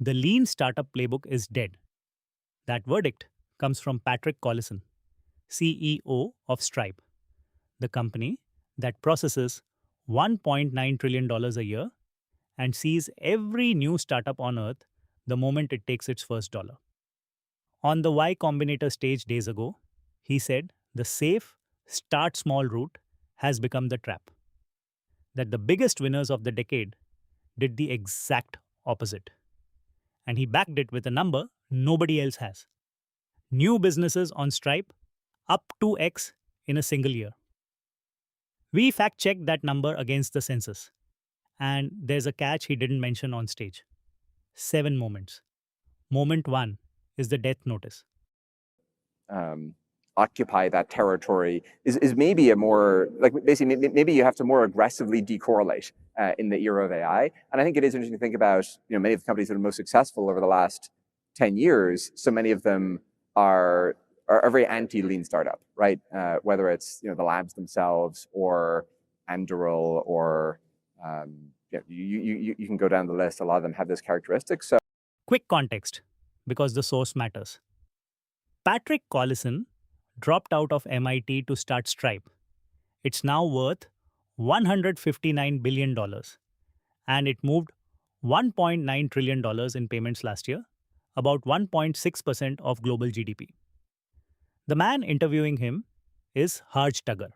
The lean startup playbook is dead. That verdict comes from Patrick Collison, CEO of Stripe, the company that processes $1.9 trillion a year and sees every new startup on earth the moment it takes its first dollar. On the Y Combinator stage days ago, he said the safe, start small route has become the trap. That the biggest winners of the decade did the exact opposite. And he backed it with a number nobody else has. New businesses on Stripe up 2x in a single year. We fact checked that number against the census. And there's a catch he didn't mention on stage. 7 moments. Moment 1 is the death notice. Occupy that territory is maybe a more, like basically maybe you have to more aggressively decorrelate in the era of AI. And I think it is interesting to think about, many of the companies that are most successful over the last 10 years, so many of them are very anti-lean startup, right? Whether it's, the labs themselves or Anduril or, you can go down the list. A lot of them have this characteristic. So Quick context, because the source matters. Patrick Collison dropped out of MIT to start Stripe. It's now worth $159 billion, and it moved $1.9 trillion in payments last year, about 1.6% of global GDP. The man interviewing him is Harj Tugger.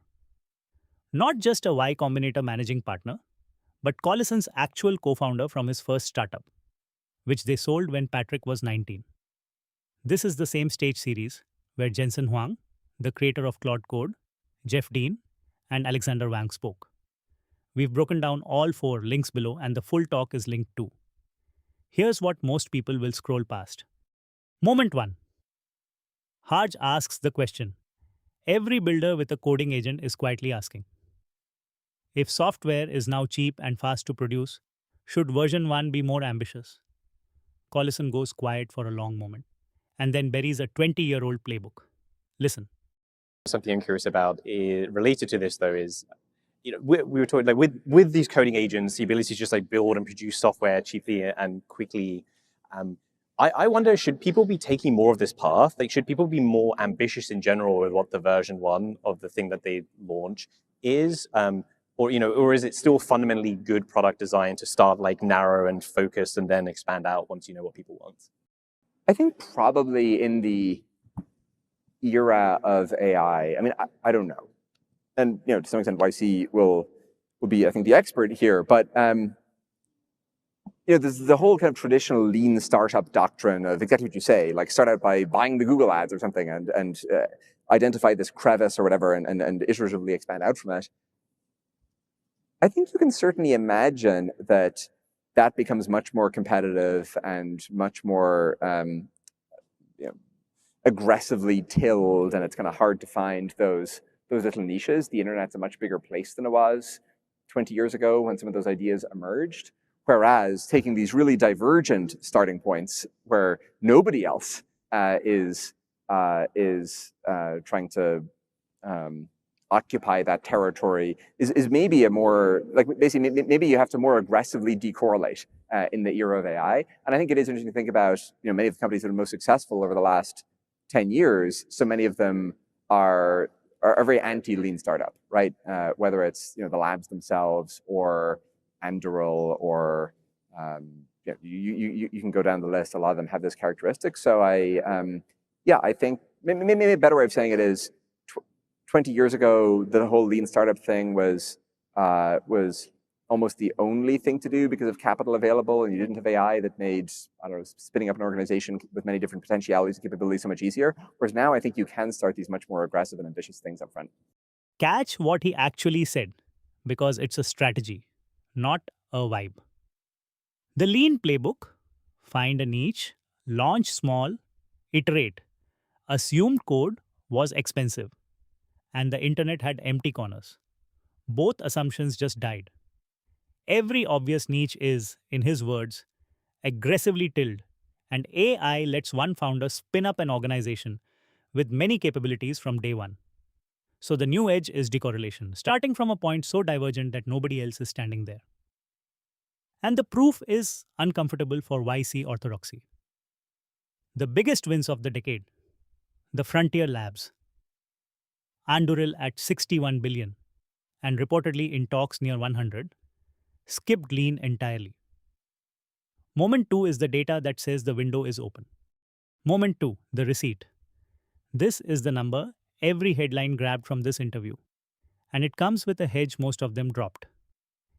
Not just a Y Combinator managing partner, but Collison's actual co-founder from his first startup, which they sold when Patrick was 19. This is the same stage series where Jensen Huang, the creator of Claude Code, Jeff Dean, and Alexander Wang spoke. We've broken down all 4 links below, and the full talk is linked too. Here's what most people will scroll past. Moment 1. Harj asks the question every builder with a coding agent is quietly asking. If software is now cheap and fast to produce, should version 1 be more ambitious? Collison goes quiet for a long moment and then buries a 20-year-old playbook. Listen. Something I'm curious about related to this, though, is we were talking with these coding agents, the ability to just build and produce software cheaply and quickly. I wonder, should people be taking more of this path? Should people be more ambitious in general with what the version 1 of the thing that they launch is? Or is it still fundamentally good product design to start narrow and focused and then expand out once you know what people want? I think probably in the era of AI, I don't know. And, to some extent, YC will be, I think, the expert here. But, there's the whole kind of traditional lean startup doctrine of exactly what you say, start out by buying the Google ads or something and identify this crevice or whatever and iteratively expand out from it. I think you can certainly imagine that becomes much more competitive and much more aggressively tilled, and it's kind of hard to find those little niches. The internet's a much bigger place than it was 20 years ago when some of those ideas emerged. Whereas taking these really divergent starting points where nobody else is trying to occupy that territory is maybe a more, basically maybe you have to more aggressively decorrelate in the era of AI. And I think it is interesting to think about, many of the companies that are most successful over the last 10 years, so many of them are very anti-lean startup, right? Whether it's, the labs themselves or Anduril or, you can go down the list. A lot of them have this characteristic. So I think maybe a better way of saying it is 20 years ago, the whole lean startup thing was almost the only thing to do because of capital available, and you didn't have AI that made, spinning up an organization with many different potentialities and capabilities so much easier. Whereas now I think you can start these much more aggressive and ambitious things up front. Catch what he actually said, because it's a strategy, not a vibe. The lean playbook: find a niche, launch small, iterate. Assumed code was expensive, and the internet had empty corners. Both assumptions just died. Every obvious niche is, in his words, aggressively tilled, and AI lets one founder spin up an organization with many capabilities from day one. So the new edge is decorrelation, starting from a point so divergent that nobody else is standing there. And the proof is uncomfortable for YC orthodoxy. The biggest wins of the decade, the Frontier Labs, Anduril at 61 billion, and reportedly in talks near 100, skipped lean entirely. Moment 2 is the data that says the window is open. Moment 2, the receipt. This is the number every headline grabbed from this interview. And it comes with a hedge most of them dropped.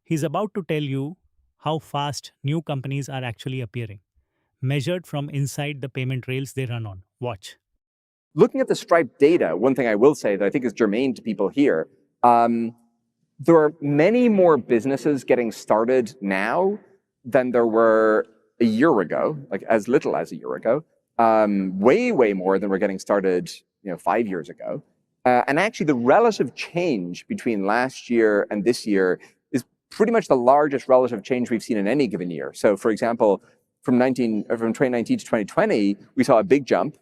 He's about to tell you how fast new companies are actually appearing, measured from inside the payment rails they run on. Watch. Looking at the Stripe data, one thing I will say that I think is germane to people here, there are many more businesses getting started now than there were a year ago, like as little as a year ago. Way more than were getting started 5 years ago. And actually the relative change between last year and this year is pretty much the largest relative change we've seen in any given year. So for example, from 2019 to 2020, we saw a big jump,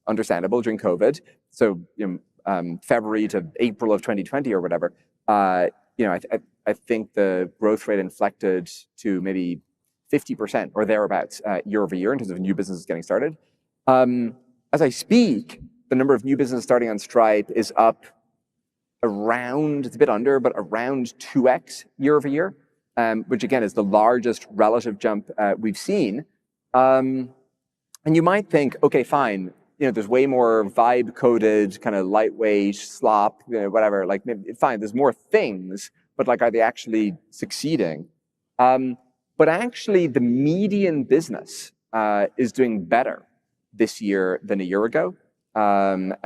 understandable during COVID. So February to April of 2020 or whatever, I think the growth rate inflected to maybe 50% or thereabouts year over year in terms of new businesses getting started. As I speak, the number of new businesses starting on Stripe is up around, it's a bit under, but around 2x year over year, which again is the largest relative jump we've seen. And you might think, okay, fine, there's way more vibe coded, kind of lightweight, slop, whatever, like maybe, fine, there's more things, but like, are they actually succeeding? But actually the median business is doing better this year than a year ago. And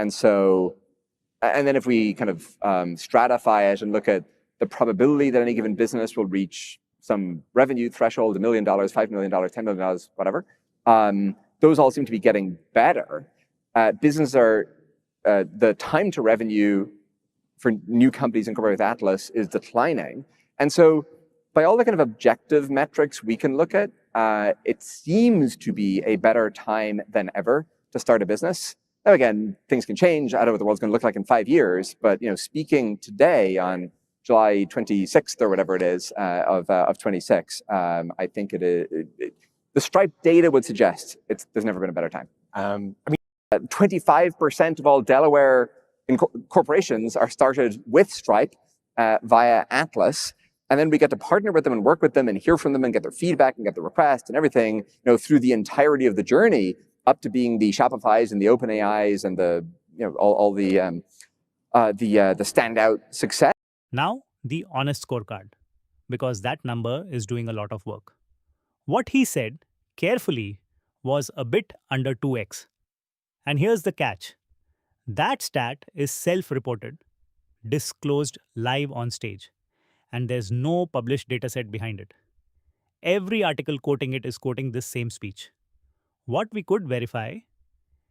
then if we kind of stratify it and look at the probability that any given business will reach some revenue threshold, $1 million, $5 million, $10 million, whatever, those all seem to be getting better. Businesses are, the time to revenue for new companies incorporated with Atlas is declining. And so by all the kind of objective metrics we can look at, it seems to be a better time than ever to start a business. Now again, things can change. I don't know what the world's going to look like in 5 years, but speaking today on July 26th or whatever it is of 26, I think the Stripe data would suggest there's never been a better time. 25% of all Delaware corporations are started with Stripe via Atlas. And then we get to partner with them and work with them and hear from them and get their feedback and get the request and everything, through the entirety of the journey up to being the Shopifys and the OpenAIs and the, all the standout success. Now, the honest scorecard, because that number is doing a lot of work. What he said, carefully, was a bit under 2x. And here's the catch. That stat is self-reported, disclosed live on stage, and there's no published dataset behind it. Every article quoting it is quoting this same speech. What we could verify,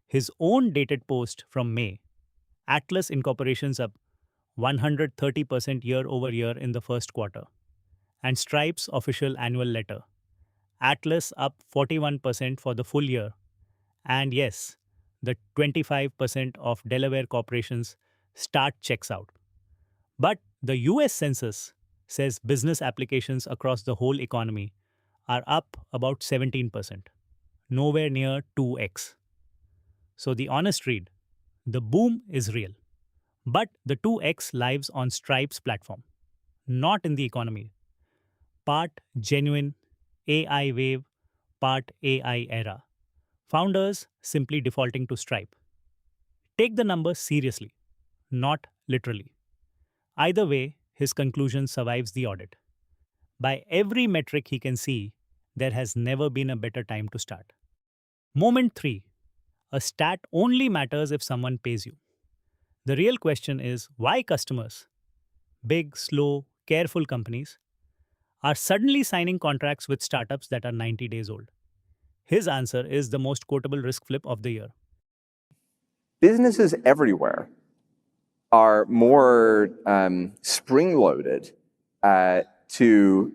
his own dated post from May, Atlas incorporations up 130% year over year in the first quarter, and Stripe's official annual letter, Atlas up 41% for the full year, and yes, the 25% of Delaware corporations start checks out. But the US Census says business applications across the whole economy are up about 17%, nowhere near 2x. So the honest read, the boom is real, but the 2x lives on Stripe's platform, not in the economy. Part genuine AI wave, part AI era. Founders simply defaulting to Stripe. Take the numbers seriously, not literally. Either way, his conclusion survives the audit. By every metric he can see, there has never been a better time to start. Moment 3. A stat only matters if someone pays you. The real question is why customers, big, slow, careful companies, are suddenly signing contracts with startups that are 90 days old. His answer is the most quotable risk flip of the year. Businesses everywhere are more spring-loaded to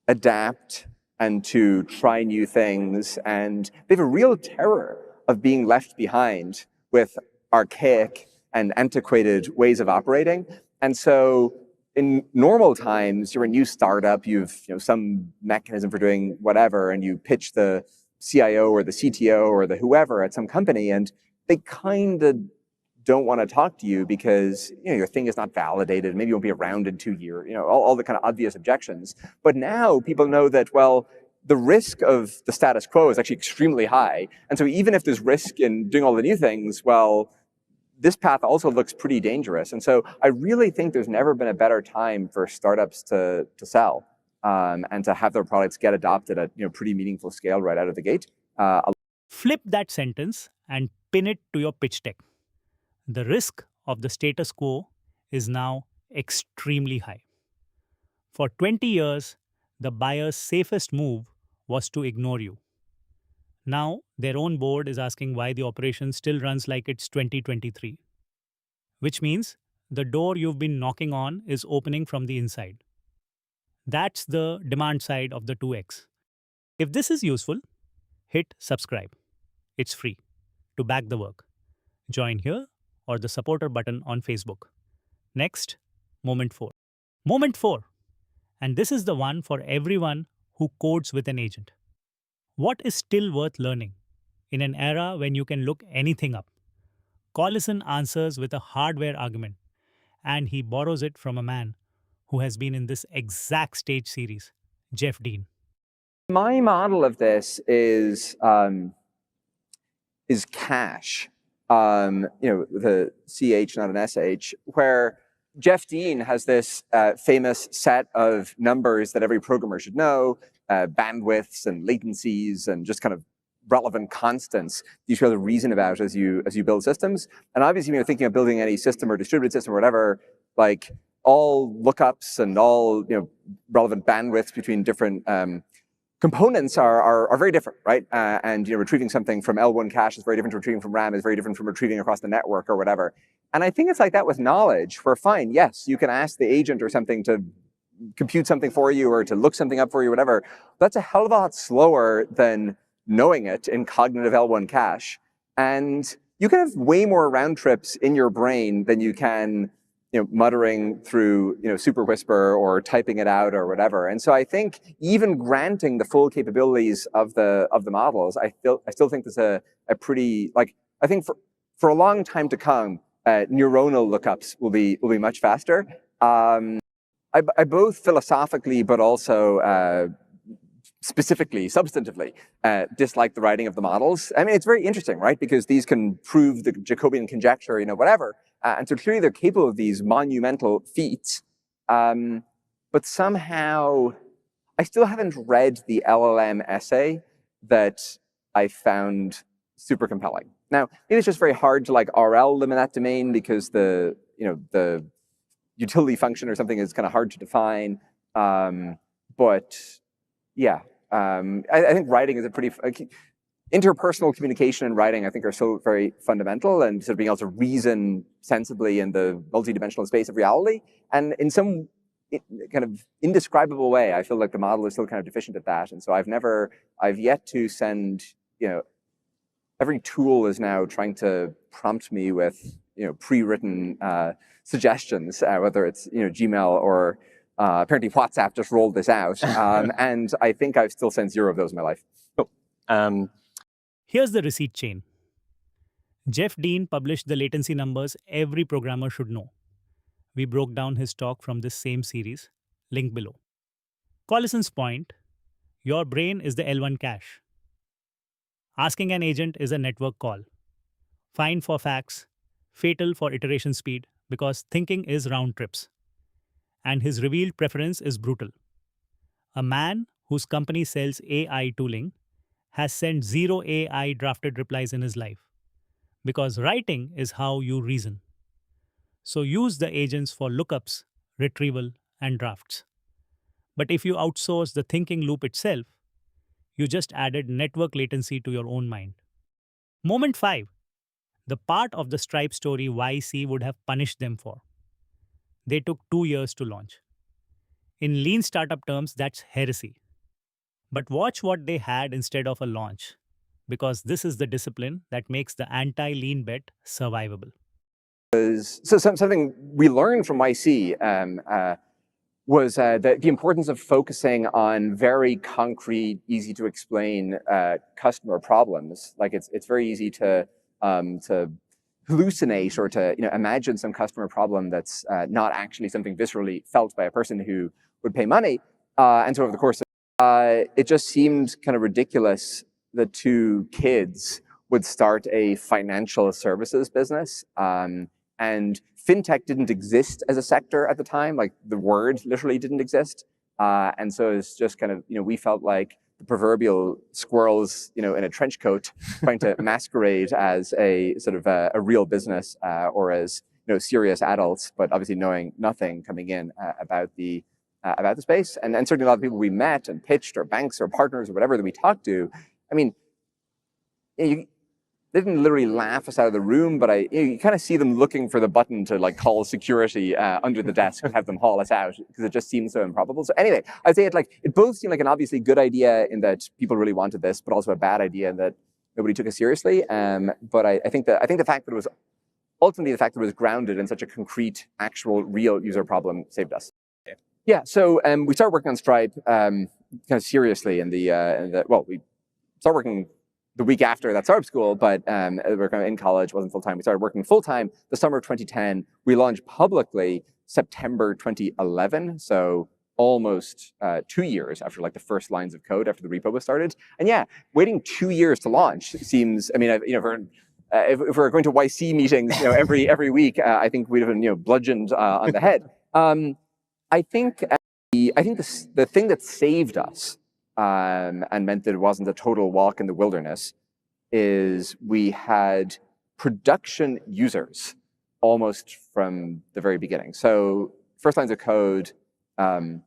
adapt and to try new things, and they have a real terror of being left behind with archaic and antiquated ways of operating. And so in normal times, you're a new startup, you've some mechanism for doing whatever, and you pitch the CIO or the CTO or the whoever at some company, and they kind of don't want to talk to you because your thing is not validated. Maybe you won't be around in 2 years. All the kind of obvious objections. But now people know that, well, the risk of the status quo is actually extremely high, and so even if there's risk in doing all the new things, well, this path also looks pretty dangerous. And so I really think there's never been a better time for startups to sell and to have their products get adopted at pretty meaningful scale right out of the gate. Flip that sentence and pin it to your pitch deck. The risk of the status quo is now extremely high. For 20 years, the buyer's safest move was to ignore you. Now, their own board is asking why the operation still runs like it's 2023, which means the door you've been knocking on is opening from the inside. That's the demand side of the 2x. If this is useful, hit subscribe. It's free to back the work. Join here or the supporter button on Facebook. Next, Moment 4. Moment 4. And this is the one for everyone who codes with an agent. What is still worth learning in an era when you can look anything up? Collison answers with a hardware argument, and he borrows it from a man who has been in this exact stage series, Jeff Dean. My model of this is cash, the CH, not an SH, where Jeff Dean has this famous set of numbers that every programmer should know, bandwidths and latencies and just kind of relevant constants you should reason about as you build systems. And obviously, when you're thinking of building any system or distributed system or whatever, like all lookups and all relevant bandwidths between different components are very different, right? And retrieving something from L1 cache is very different from retrieving from RAM, is very different from retrieving across the network or whatever. And I think it's like that with knowledge, where fine, yes, you can ask the agent or something to compute something for you or to look something up for you, whatever. That's a hell of a lot slower than knowing it in cognitive L1 cache. And you can have way more round trips in your brain than you can muttering through Super Whisper or typing it out or whatever. And so I think even granting the full capabilities of the models, I still think there's a pretty, like, I think for a long time to come, neuronal lookups will be much faster. I both philosophically but also specifically, substantively, dislike the writing of the models. I mean, it's very interesting, right? Because these can prove the Jacobian conjecture, whatever. And so clearly they're capable of these monumental feats. But somehow, I still haven't read the LLM essay that I found super compelling. Now, maybe it's just very hard to RL them in that domain because the utility function or something is kind of hard to define. But yeah, I think writing is a pretty interpersonal communication and writing, I think, are so very fundamental, and sort of being able to reason sensibly in the multidimensional space of reality. And in some kind of indescribable way, I feel like the model is still kind of deficient at that. And so I've yet to send, every tool is now trying to prompt me with, pre-written suggestions, whether it's, Gmail or apparently WhatsApp just rolled this out. And I think I've still sent 0 of those in my life. Cool. Here's the receipt chain. Jeff Dean published the latency numbers every programmer should know. We broke down his talk from this same series, link below. Collison's point, your brain is the L1 cache. Asking an agent is a network call. Fine for facts, fatal for iteration speed because thinking is round trips. And his revealed preference is brutal. A man whose company sells AI tooling has sent 0 AI drafted replies in his life, because writing is how you reason. So use the agents for lookups, retrieval, and drafts. But if you outsource the thinking loop itself, you just added network latency to your own mind. Moment 5. The part of the Stripe story YC would have punished them for. They took 2 years to launch. In lean startup terms, that's heresy. But watch what they had instead of a launch, because this is the discipline that makes the anti-lean bet survivable. So something we learned from YC was the importance of focusing on very concrete, easy to explain customer problems. Like it's very easy to hallucinate or to imagine some customer problem that's not actually something viscerally felt by a person who would pay money. And so over the course of it just seemed kind of ridiculous that two kids would start a financial services business. And fintech didn't exist as a sector at the time, like the word literally didn't exist. And so it's just kind of, we felt like the proverbial squirrels, in a trench coat trying to masquerade as a sort of a real business or as, serious adults, but obviously knowing nothing coming in about the space. And certainly a lot of people we met and pitched, or banks or partners or whatever that we talked to, I mean, they didn't literally laugh us out of the room, but you kind of see them looking for the button to like call security under the desk and have them haul us out, because it just seems so improbable. So anyway, I'd say it both seemed like an obviously good idea in that people really wanted this, but also a bad idea in that nobody took it seriously. But I think the fact that it was ultimately the fact that it was grounded in such a concrete, actual, real user problem saved us. Yeah. So we started working on Stripe kind of seriously we started working the week after that startup school, but we were kind of in college, wasn't full-time. We started working full-time the summer of 2010. We launched publicly September 2011, so almost 2 years after like the first lines of code after the repo was started. And yeah, waiting 2 years to launch seems, I mean, if we're going to YC meetings, every week, I think we'd have been, bludgeoned on the head. I think the thing that saved us and meant that it wasn't a total walk in the wilderness is we had production users almost from the very beginning. So first lines of code in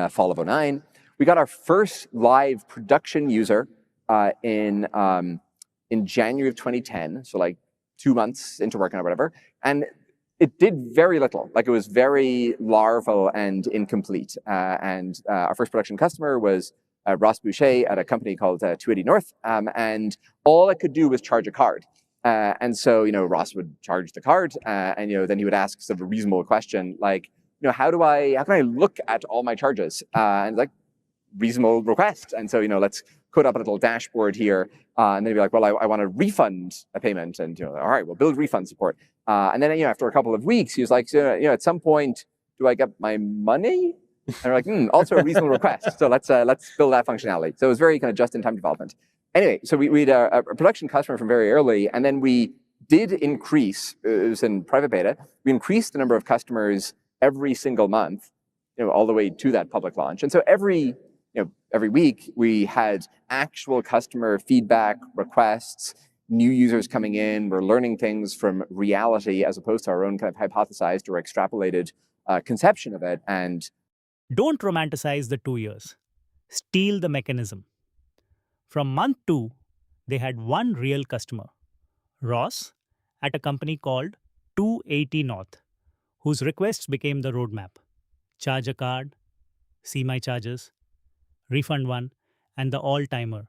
fall of 2009. We got our first live production user in January of 2010, so like 2 months into working or whatever. And it did very little, like it was very larval and incomplete. And our first production customer was Ross Boucher at a company called 280 North. And all it could do was charge a card. And so, Ross would charge the card and, then he would ask sort of a reasonable question like, how can I look at all my charges? And like, reasonable request. And so, let's code up a little dashboard here. And then he'd be like, well, I want to refund a payment. And, all right, we'll build refund support. And then, after a couple of weeks, he was like, at some point, do I get my money? And we're like, also a reasonable request. So let's build that functionality. So it was very kind of just-in-time development. Anyway, so we had a production customer from very early, and then we did increase, it was in private beta, we increased the number of customers every single month, all the way to that public launch. And so every week we had actual customer feedback, requests, new users coming in. We're learning things from reality as opposed to our own kind of hypothesized or extrapolated conception of it. And don't romanticize the 2 years. Steal the mechanism. From month 2, they had one real customer, Ross, at a company called 280 North, whose requests became the roadmap. Charge a card, see my charges, refund one, and the all-timer.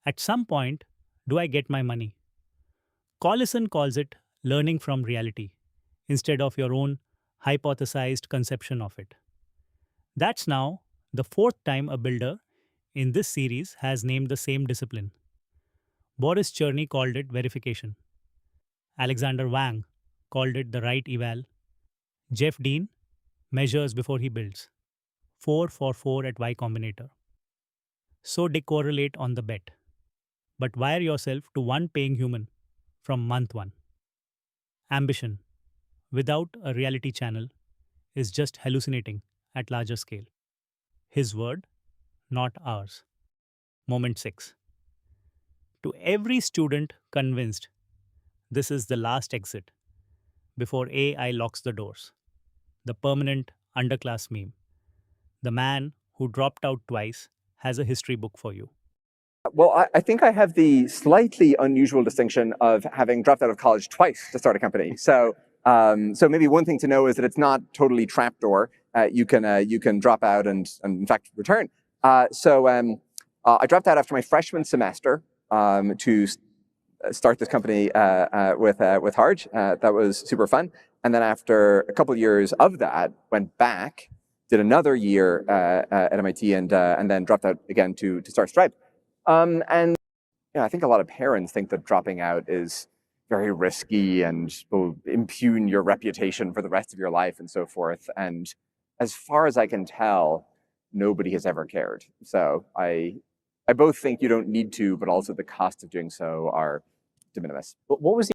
At some point, do I get my money? Collison calls it learning from reality instead of your own hypothesized conception of it. That's now the 4th time a builder in this series has named the same discipline. Boris Cherny called it verification. Alexander Wang called it the right eval. Jeff Dean measures before he builds. 4 for 4 at Y Combinator. So decorrelate on the bet. But wire yourself to one paying human from month 1. Ambition, without a reality channel, is just hallucinating at larger scale. His word, not ours. Moment 6. To every student convinced this is the last exit before AI locks the doors, the permanent underclass meme. The man who dropped out twice has a history book for you. Well, I think I have the slightly unusual distinction of having dropped out of college twice to start a company. So maybe one thing to know is that it's not totally trapdoor. You can drop out and in fact return. I dropped out after my freshman semester to start this company with Harj. That was super fun. And then after a couple of years of that, went back, did another year at MIT, and then dropped out again to start Stripe. And I think a lot of parents think that dropping out is very risky and will impugn your reputation for the rest of your life and so forth. And as far as I can tell, nobody has ever cared. So I both think you don't need to, but also the cost of doing so are de minimis. What was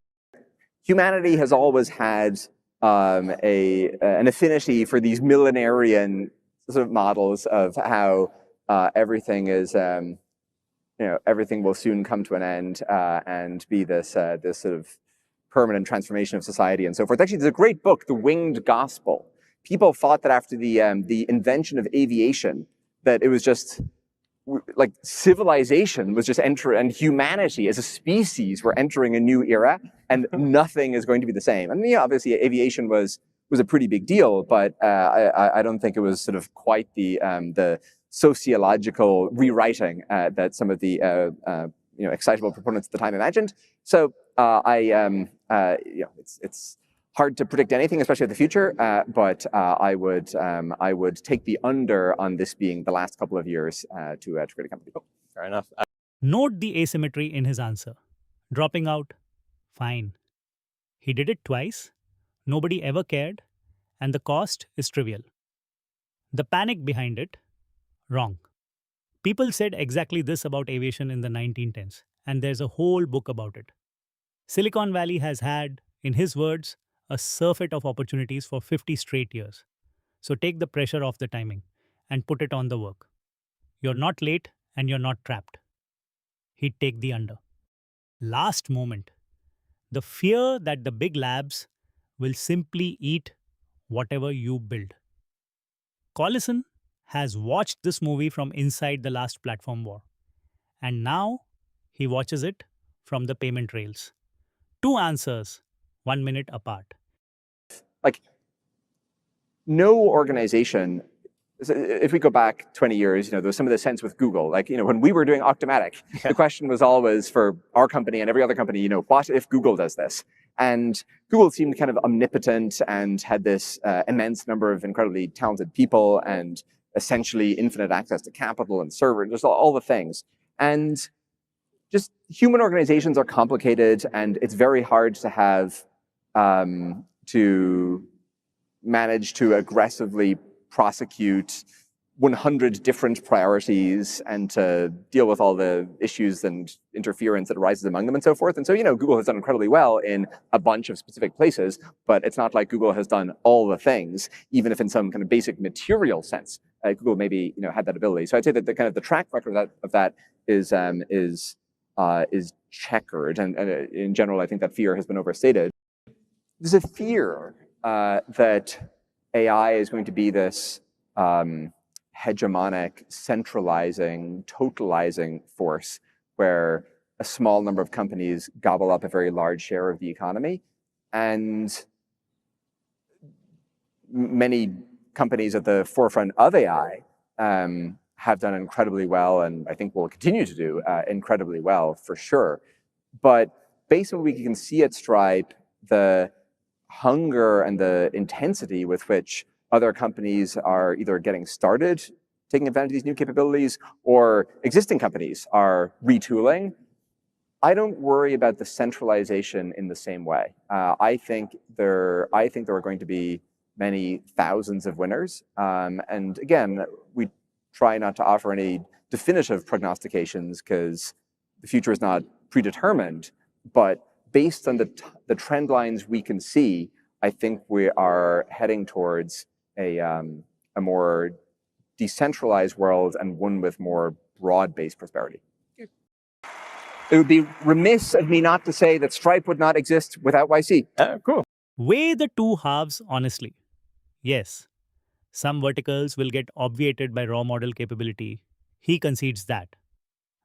Humanity has always had an affinity for these millenarian sort of models of how everything is, everything will soon come to an end and be this this sort of permanent transformation of society and so forth. Actually, there's a great book, The Winged Gospel. People thought that after the invention of aviation, that it was just like civilization was just entering, and humanity as a species were entering a new era, and nothing is going to be the same. And obviously, aviation was a pretty big deal, but I don't think it was sort of quite the sociological rewriting that some of the excitable proponents at the time imagined. So it's hard to predict anything, especially of the future. But I would take the under on this being the last couple of years to create a company. Fair enough. Note the asymmetry in his answer. Dropping out, fine. He did it twice, nobody ever cared, and the cost is trivial. The panic behind it, wrong. People said exactly this about aviation in the 1910s, and there's a whole book about it. Silicon Valley has had, in his words, a surfeit of opportunities for 50 straight years. So take the pressure off the timing and put it on the work. You're not late and you're not trapped. He'd take the under. Last moment. The fear that the big labs will simply eat whatever you build. Collison has watched this movie from inside the last platform war. And now he watches it from the payment rails. Two answers, 1 minute apart. Like, no organization, if we go back 20 years, there was some of the sense with Google. Like, when we were doing Octomatic, the question was always for our company and every other company, what if Google does this? And Google seemed kind of omnipotent and had this immense number of incredibly talented people and essentially infinite access to capital and servers, just all the things. And just human organizations are complicated, and it's very hard to have to manage to aggressively prosecute 100 different priorities and to deal with all the issues and interference that arises among them and so forth. And so, Google has done incredibly well in a bunch of specific places, but it's not like Google has done all the things, even if in some kind of basic material sense, Google maybe, had that ability. So I'd say that the kind of the track record of that is checkered. And in general, I think that fear has been overstated. There's a fear that AI is going to be this hegemonic, centralizing, totalizing force where a small number of companies gobble up a very large share of the economy. And many companies at the forefront of AI have done incredibly well, and I think will continue to do incredibly well for sure. But based on what we can see at Stripe, the hunger and the intensity with which other companies are either getting started, taking advantage of these new capabilities, or existing companies are retooling, I don't worry about the centralization in the same way. I think there are going to be many thousands of winners. And again, we try not to offer any definitive prognostications because the future is not predetermined. But based on the trend lines we can see, I think we are heading towards a more decentralized world and one with more broad-based prosperity. It would be remiss of me not to say that Stripe would not exist without YC. Cool. Weigh the two halves honestly. Yes, some verticals will get obviated by raw model capability. He concedes that.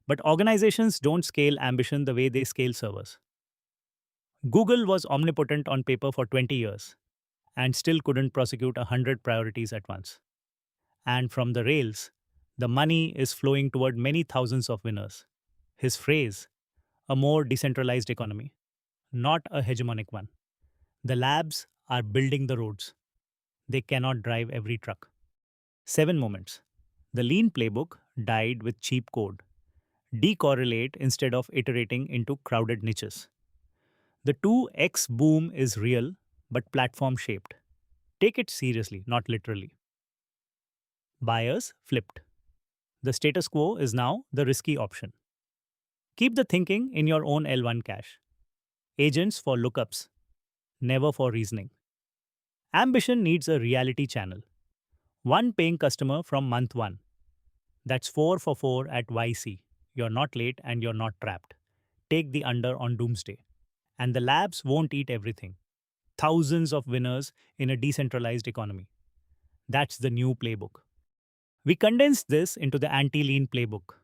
But organizations don't scale ambition the way they scale servers. Google was omnipotent on paper for 20 years and still couldn't prosecute 100 priorities at once. And from the rails, the money is flowing toward many thousands of winners. His phrase, a more decentralized economy, not a hegemonic one. The labs are building the roads. They cannot drive every truck. 7 moments. The lean playbook died with cheap code. Decorrelate instead of iterating into crowded niches. The 2x boom is real, but platform shaped. Take it seriously, not literally. Buyers flipped. The status quo is now the risky option. Keep the thinking in your own L1 cache. Agents for lookups, never for reasoning. Ambition needs a reality channel. One paying customer from month 1. That's 4 for 4 at YC. You're not late and you're not trapped. Take the under on doomsday. And the labs won't eat everything. Thousands of winners in a decentralized economy. That's the new playbook. We condensed this into the anti-lean playbook,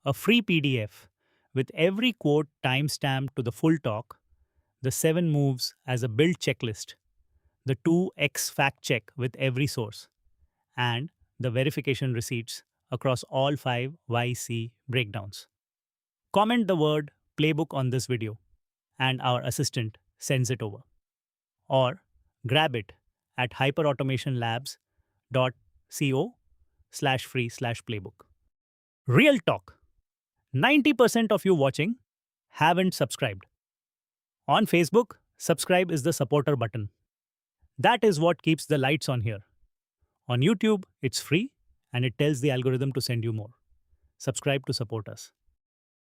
a free PDF with every quote timestamped to the full talk, the 7 moves as a build checklist, the 2x fact check with every source, and the verification receipts across all 5 YC breakdowns. Comment the word playbook on this video, and our assistant sends it over. Or grab it at hyperautomationlabs.co/free/playbook. Real talk. 90% of you watching haven't subscribed. On Facebook, subscribe is the supporter button. That is what keeps the lights on here. On YouTube, it's free and it tells the algorithm to send you more. Subscribe to support us.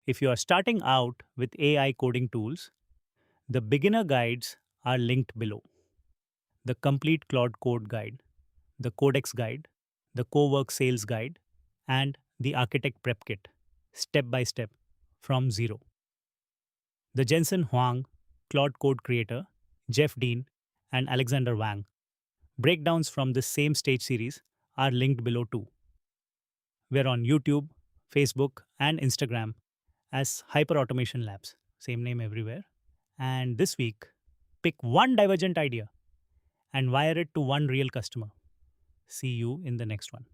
If you are starting out with AI coding tools, the beginner guides are linked below. The complete Claude Code Guide, the Codex Guide, the Cowork Sales Guide, and the Architect Prep Kit, step by step, from zero. The Jensen Huang, Claude Code creator, Jeff Dean, and Alexander Wang, breakdowns from this same stage series are linked below too. We're on YouTube, Facebook, and Instagram as Hyperautomation Labs, same name everywhere. And this week, pick one divergent idea and wire it to one real customer. See you in the next one.